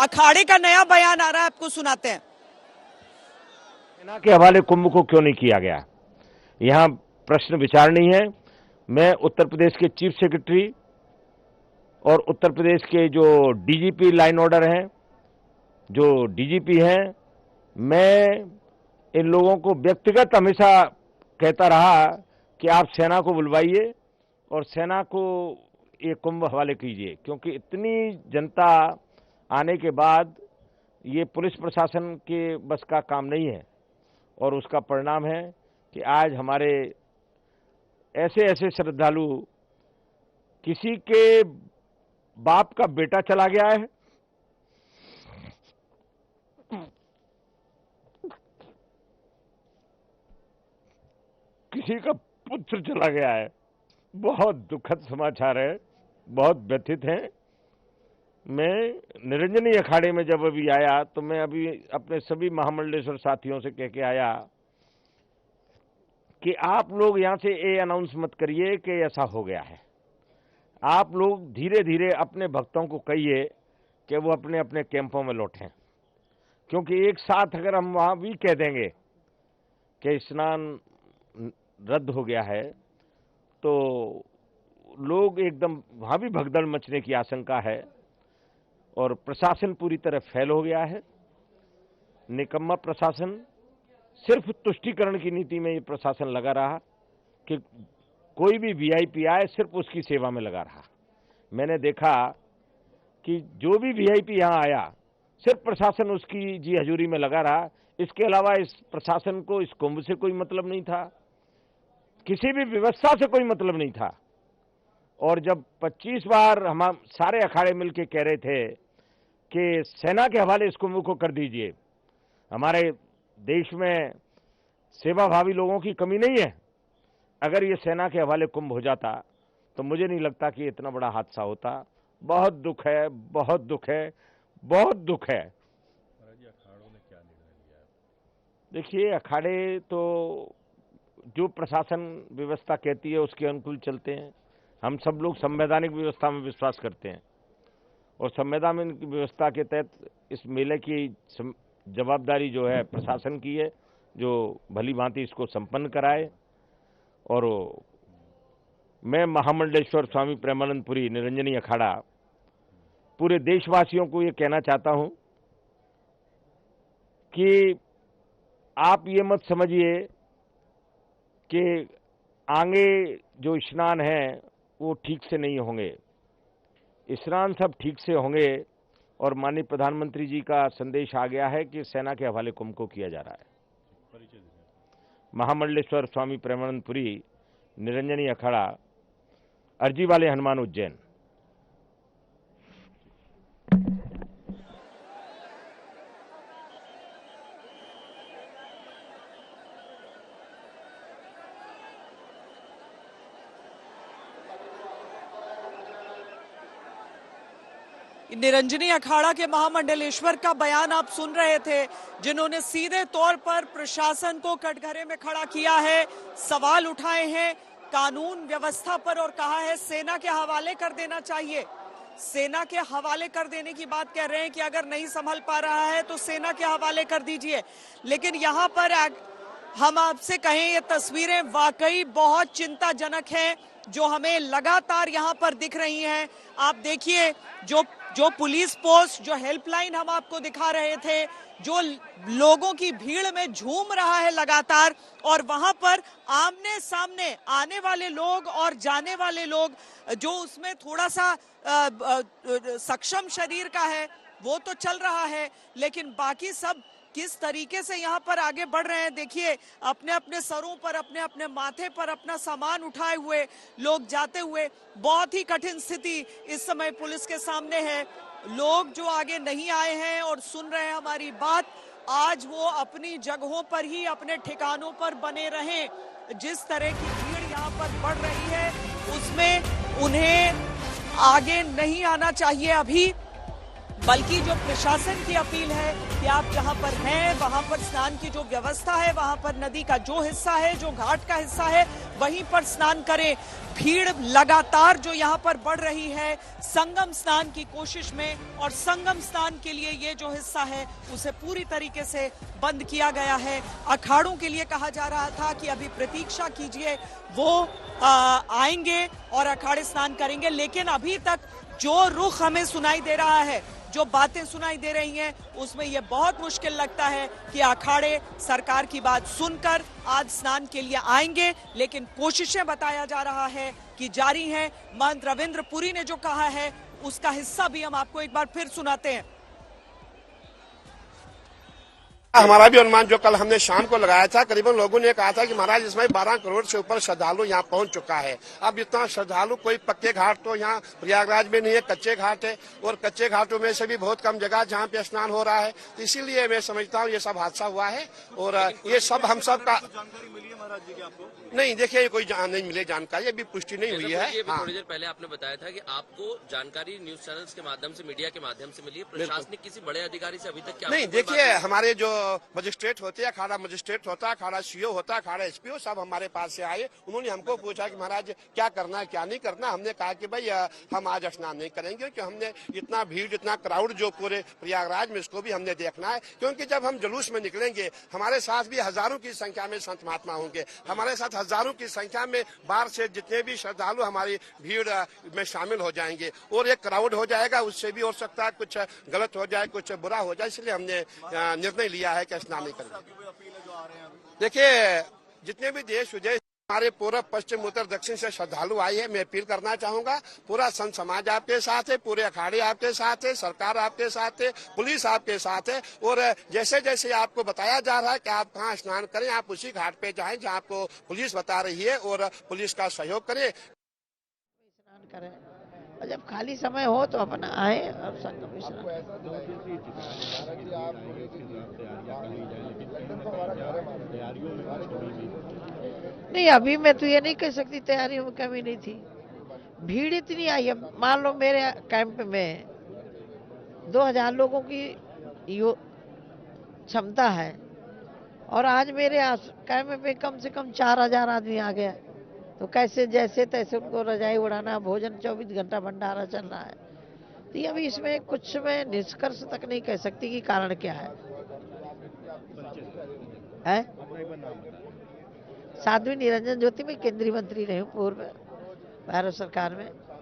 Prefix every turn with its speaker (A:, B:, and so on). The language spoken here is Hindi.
A: अखाड़े का नया बयान आ रहा है, आपको सुनाते हैं।
B: सेना के हवाले कुंभ को क्यों नहीं किया गया, यहाँ प्रश्न विचारणीय है। मैं उत्तर प्रदेश के चीफ सेक्रेटरी और उत्तर प्रदेश के जो डीजीपी लाइन ऑर्डर हैं, जो डीजीपी हैं, मैं इन लोगों को व्यक्तिगत हमेशा कहता रहा कि आप सेना को बुलवाइए और सेना को ये कुंभ हवाले कीजिए, क्योंकि इतनी जनता आने के बाद ये पुलिस प्रशासन के बस का काम नहीं है। और उसका परिणाम है कि आज हमारे ऐसे ऐसे श्रद्धालु, किसी के बाप का बेटा चला गया है, किसी का पुत्र चला गया है। बहुत दुखद समाचार है, बहुत व्यथित हैं। मैं निरंजनी अखाड़े में जब अभी आया तो मैं अभी अपने सभी महामंडलेश्वर साथियों से कह के आया कि आप लोग यहां से ये अनाउंस मत करिए कि ऐसा हो गया है। आप लोग धीरे धीरे अपने भक्तों को कहिए कि वो अपने अपने कैंपों में लौटें, क्योंकि एक साथ अगर हम वहां भी कह देंगे कि स्नान रद्द हो गया है तो लोग एकदम वहां भी भगदड़ मचने की आशंका है। और प्रशासन पूरी तरह फेल हो गया है, निकम्मा प्रशासन। सिर्फ तुष्टीकरण की नीति में ये प्रशासन लगा रहा कि कोई भी वीआईपी आए सिर्फ उसकी सेवा में लगा रहा। मैंने देखा कि जो भी वीआईपी यहां आया सिर्फ प्रशासन उसकी जी हजूरी में लगा रहा। इसके अलावा इस प्रशासन को इस कुंभ से कोई मतलब नहीं था, किसी भी व्यवस्था से कोई मतलब नहीं था। और जब 25 बार हम सारे अखाड़े मिलकर कह रहे थे कि सेना के हवाले इस कुंभ को कर दीजिए, हमारे देश में सेवाभावी लोगों की कमी नहीं है, अगर ये सेना के हवाले कुंभ हो जाता तो मुझे नहीं लगता कि इतना बड़ा हादसा होता। बहुत दुख है, बहुत दुख है, बहुत दुख है।
C: अखाड़ों ने क्या निर्णय लिया?
B: देखिए, अखाड़े तो जो प्रशासन व्यवस्था कहती है उसके अनुकूल चलते हैं। हम सब लोग संवैधानिक व्यवस्था में विश्वास करते हैं और संवैधानिक व्यवस्था के तहत इस मेले की जवाबदारी जो है प्रशासन की है, जो भली भांति इसको संपन्न कराए। और मैं महामंडलेश्वर स्वामी प्रेमानंद पुरी निरंजनी अखाड़ा पूरे देशवासियों को ये कहना चाहता हूं कि आप ये मत समझिए कि आगे जो स्नान है वो ठीक से नहीं होंगे। स्नान सब ठीक से होंगे और माननीय प्रधानमंत्री जी का संदेश आ गया है कि सेना के हवाले कुंभ को किया जा रहा है। महामंडलेश्वर स्वामी प्रेमानंद पुरी निरंजनी अखाड़ा, अर्जी वाले हनुमान, उज्जैन।
A: निरंजनी अखाड़ा के महामंडलेश्वर का बयान आप सुन रहे थे, जिन्होंने सीधे तौर पर प्रशासन को कटघरे में खड़ा किया है, सवाल उठाए हैं कानून व्यवस्था पर और कहा है सेना के हवाले कर देना चाहिए। सेना के हवाले कर देने की बात कह रहे हैं कि अगर नहीं संभल पा रहा है तो सेना के हवाले कर दीजिए। लेकिन यहाँ पर हम आपसे कहें, ये तस्वीरें वाकई बहुत चिंताजनक हैं जो हमें लगातार यहाँ पर दिख रही हैं। आप देखिए, जो पुलिस पोस्ट, जो हेल्पलाइन हम आपको दिखा रहे थे, जो लोगों की भीड़ में झूम रहा है लगातार, और वहां पर आमने सामने आने वाले लोग और जाने वाले लोग, जो उसमें थोड़ा सा सक्षम शरीर का है वो तो चल रहा है, लेकिन बाकी सब किस तरीके से यहाँ पर आगे बढ़ रहे हैं। देखिए, अपने अपने सरों पर, अपने अपने माथे पर अपना सामान उठाए हुए लोग जाते हुए। बहुत ही कठिन स्थिति इस समय पुलिस के सामने है। लोग जो आगे नहीं आए हैं और सुन रहे हैं हमारी बात, आज वो अपनी जगहों पर ही, अपने ठिकानों पर बने रहें। जिस तरह की भीड़ यहाँ पर बढ़ रही है उसमें उन्हें आगे नहीं आना चाहिए। अभी बल्कि जो प्रशासन की अपील है कि आप जहां पर हैं वहां पर स्नान की जो व्यवस्था है, वहां पर नदी का जो हिस्सा है, जो घाट का हिस्सा है, वहीं पर स्नान करें। भीड़ लगातार जो यहां पर बढ़ रही है संगम स्नान की कोशिश में, और संगम स्नान के लिए ये जो हिस्सा है उसे पूरी तरीके से बंद किया गया है। अखाड़ों के लिए कहा जा रहा था कि अभी प्रतीक्षा कीजिए, वो आएंगे और अखाड़े स्नान करेंगे, लेकिन अभी तक जो रुख हमें सुनाई दे रहा है, जो बातें सुनाई दे रही हैं, उसमें यह बहुत मुश्किल लगता है कि अखाड़े सरकार की बात सुनकर आज स्नान के लिए आएंगे। लेकिन कोशिशें बताया जा रहा है कि जारी हैं। महंत रविंद्र पुरी ने जो कहा है उसका हिस्सा भी हम आपको एक बार फिर सुनाते हैं।
D: हमारा भी अनुमान जो कल हमने शाम को लगाया था, करीबन लोगों ने कहा था कि महाराज इसमें 12 करोड़ से ऊपर श्रद्धालु यहाँ पहुंच चुका है। अब इतना श्रद्धालु, कोई पक्के घाट तो यहाँ प्रयागराज में नहीं है, कच्चे घाट है, और कच्चे घाटों में से भी बहुत कम जगह जहाँ पे स्नान हो रहा है। तो इसीलिए मैं समझता हूँ ये सब हादसा हुआ है, और ये सब हम सब का नहीं। देखिए, कोई नहीं मिले जानकारी, अभी पुष्टि नहीं हुई है।
E: थोड़ी देर पहले आपने बताया था कि आपको जानकारी न्यूज चैनल्स के माध्यम से, मीडिया के माध्यम से मिली है। प्रशासनिक किसी बड़े अधिकारी से अभी तक क्या
D: नहीं? देखिए, हमारे जो मजिस्ट्रेट होते हैं, अखाड़ा मजिस्ट्रेट होता है, अखाड़ा सीओ होता है, अखाड़ा एसपीओ, सब हमारे पास से आए। उन्होंने हमको पूछा कि महाराज क्या करना है, क्या नहीं करना। हमने कहा कि भाई हम आज स्नान नहीं करेंगे, क्योंकि हमने इतना भीड़, इतना क्राउड जो पूरे प्रयागराज में, इसको भी हमने देखना है। क्योंकि जब हम जुलूस में निकलेंगे, हमारे साथ भी हजारों की संख्या में संत महात्मा होंगे, हमारे साथ हजारों की संख्या में बाहर से जितने भी श्रद्धालु हमारी भीड़ में शामिल हो जाएंगे, और एक क्राउड हो जाएगा। उससे भी हो सकता है कुछ गलत हो जाए, कुछ बुरा हो जाए, इसलिए हमने निर्णय लिया है कि स्नान नहीं करेंगे। देखिए, जितने भी देश विदेश, हमारे पूर्व, पश्चिम, उत्तर, दक्षिण से श्रद्धालु आई है, मैं अपील करना चाहूंगा, पूरा संत समाज आपके साथ है, पूरे अखाड़े आपके साथ है, सरकार आपके साथ है, पुलिस आपके साथ है। और जैसे जैसे आपको बताया जा रहा है कि आप कहाँ स्नान करें, आप उसी घाट पे जाएं जहाँ आपको पुलिस बता रही है, और पुलिस का सहयोग करें।
F: स्नान करें, और जब खाली समय हो तो अपना आए और संगम स्नान। नहीं, अभी मैं तो ये नहीं कह सकती तैयारियों में कमी नहीं थी। भीड़ इतनी आई है, मान लो मेरे कैंप में 2000 लोगों की क्षमता है, और आज मेरे कैंप में कम से कम 4000 आदमी आ गया। तो कैसे जैसे तैसे उनको रजाई उड़ाना, भोजन 24 घंटा भंडारा चल रहा है। तो ये अभी इसमें कुछ मैं निष्कर्ष तक नहीं कह सकती कि कारण क्या है। साध्वी निरंजन ज्योति में केंद्रीय मंत्री रही हूँ पूर्व भारत सरकार में।